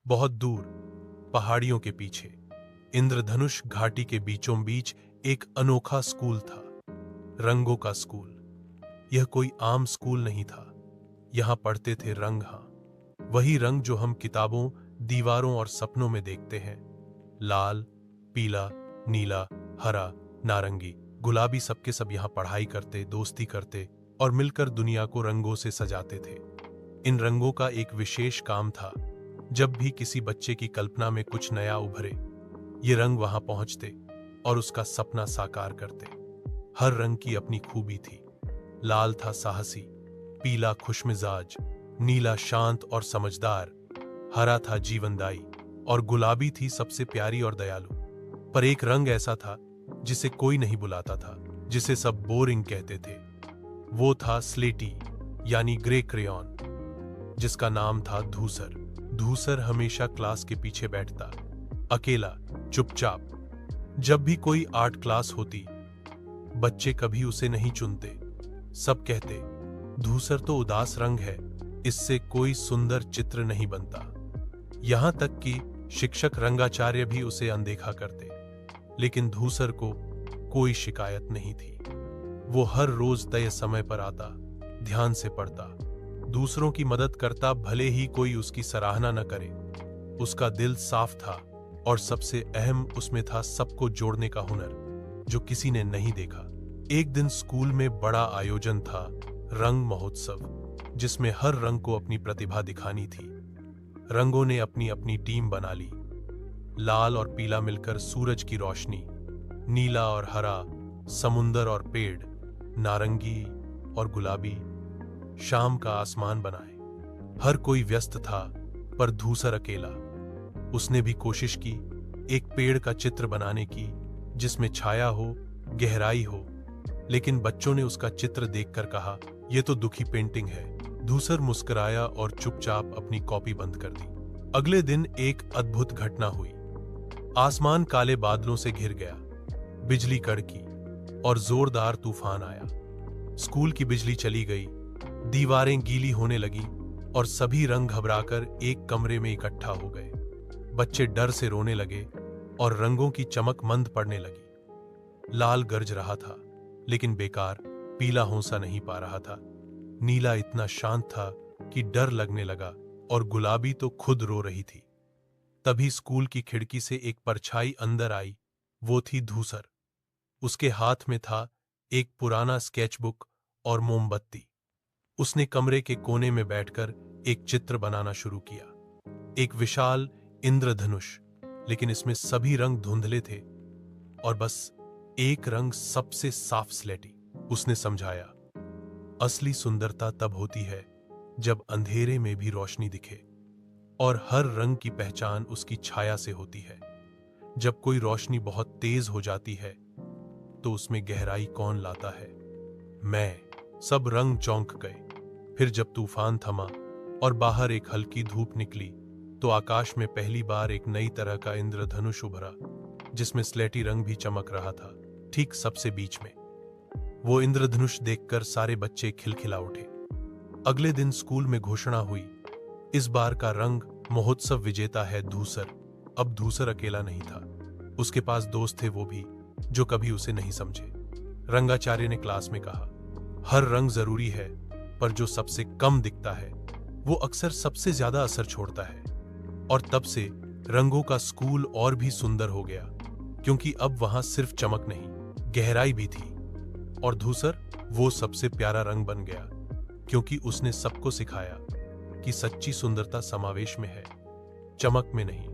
बहुत दूर पहाड़ियों के पीछे इंद्रधनुष घाटी के बीचों बीच एक अनोखा स्कूल था। रंगों का स्कूल। यह कोई आम स्कूल नहीं था। यहां पढ़ते थे रंग, हां, वही रंग जो हम किताबों, दीवारों और सपनों में देखते हैं। लाल, पीला, नीला, हरा, नारंगी, गुलाबी, सबके सब यहां पढ़ाई करते, दोस्ती करते और मिलकर दुनिया को रंगों से सजाते थे। इन रंगों का एक विशेष काम था। जब भी किसी बच्चे की कल्पना में कुछ नया उभरे, ये रंग वहां पहुंचते और उसका सपना साकार करते। हर रंग की अपनी खूबी थी। लाल था साहसी, पीला खुशमिजाज, नीला शांत और समझदार, हरा था जीवनदायी और गुलाबी थी सबसे प्यारी और दयालु। पर एक रंग ऐसा था जिसे कोई नहीं बुलाता था, जिसे सब बोरिंग कहते थे। वो था स्लेटी यानी ग्रे क्रेयॉन, जिसका नाम था धूसर। धूसर हमेशा क्लास के पीछे बैठता, अकेला, चुपचाप। जब भी कोई आर्ट क्लास होती, बच्चे कभी उसे नहीं चुनते। सब कहते, धूसर तो उदास रंग है, इससे कोई सुंदर चित्र नहीं बनता। यहां तक कि शिक्षक रंगाचार्य भी उसे अनदेखा करते। लेकिन धूसर को कोई शिकायत नहीं थी। वो हर रोज तय समय पर आता, ध्यान से पढ़ता, दूसरों की मदद करता, भले ही कोई उसकी सराहना न करे। उसका दिल साफ था और सबसे अहम उसमें था सबको जोड़ने का हुनर, जो किसी ने नहीं देखा। एक दिन स्कूल में बड़ा आयोजन था, रंग महोत्सव, जिसमें हर रंग को अपनी प्रतिभा दिखानी थी। रंगों ने अपनी अपनी टीम बना ली। लाल और पीला मिलकर सूरज की रोशनी, नीला और हरा समुंदर और पेड़, नारंगी और गुलाबी शाम का आसमान बनाए। हर कोई व्यस्त था, पर धूसर अकेला। उसने भी कोशिश की, एक पेड़ का चित्र बनाने की जिसमें छाया हो, गहराई हो। लेकिन बच्चों ने उसका चित्र देखकर कहा, यह तो दुखी पेंटिंग है। धूसर मुस्कुराया और चुपचाप अपनी कॉपी बंद कर दी। अगले दिन एक अद्भुत घटना हुई। आसमान काले बादलों से घिर गया, बिजली कड़की और जोरदार तूफान आया। स्कूल की बिजली चली गई, दीवारें गीली होने लगी और सभी रंग घबराकर एक कमरे में इकट्ठा हो गए। बच्चे डर से रोने लगे और रंगों की चमक मंद पड़ने लगी। लाल गरज रहा था, लेकिन बेकार। पीला हौसला नहीं पा रहा था। नीला इतना शांत था कि डर लगने लगा और गुलाबी तो खुद रो रही थी। तभी स्कूल की खिड़की से एक परछाई अंदर आई। वो थी धूसर। उसके हाथ में था एक पुराना स्केचबुक और मोमबत्ती। उसने कमरे के कोने में बैठकर एक चित्र बनाना शुरू किया, एक विशाल इंद्रधनुष। लेकिन इसमें सभी रंग धुंधले थे और बस एक रंग सबसे साफ स्लेटी। उसने समझाया, असली सुंदरता तब होती है जब अंधेरे में भी रोशनी दिखे, और हर रंग की पहचान उसकी छाया से होती है। जब कोई रोशनी बहुत तेज हो जाती है तो उसमें गहराई कौन लाता है? मैं। सब रंग चौंक गए। फिर जब तूफान थमा और बाहर एक हल्की धूप निकली, तो आकाश में पहली बार एक नई तरह का इंद्रधनुष उभरा, जिसमें स्लेटी रंग भी चमक रहा था, ठीक सबसे बीच में। वो इंद्रधनुष देखकर सारे बच्चे खिलखिला उठे। अगले दिन स्कूल में घोषणा हुई, इस बार का रंग महोत्सव विजेता है धूसर। अब धूसर अकेला नहीं था, उसके पास दोस्त थे, वो भी, जो कभी उसे नहीं समझे। रंगाचार्य ने क्लास में कहा, हर रंग जरूरी है, पर जो सबसे कम दिखता है वो अक्सर सबसे ज्यादा असर छोड़ता है। और तब से रंगों का स्कूल और भी सुंदर हो गया, क्योंकि अब वहां सिर्फ चमक नहीं, गहराई भी थी। और धूसर वो सबसे प्यारा रंग बन गया, क्योंकि उसने सबको सिखाया कि सच्ची सुंदरता समावेश में है, चमक में नहीं।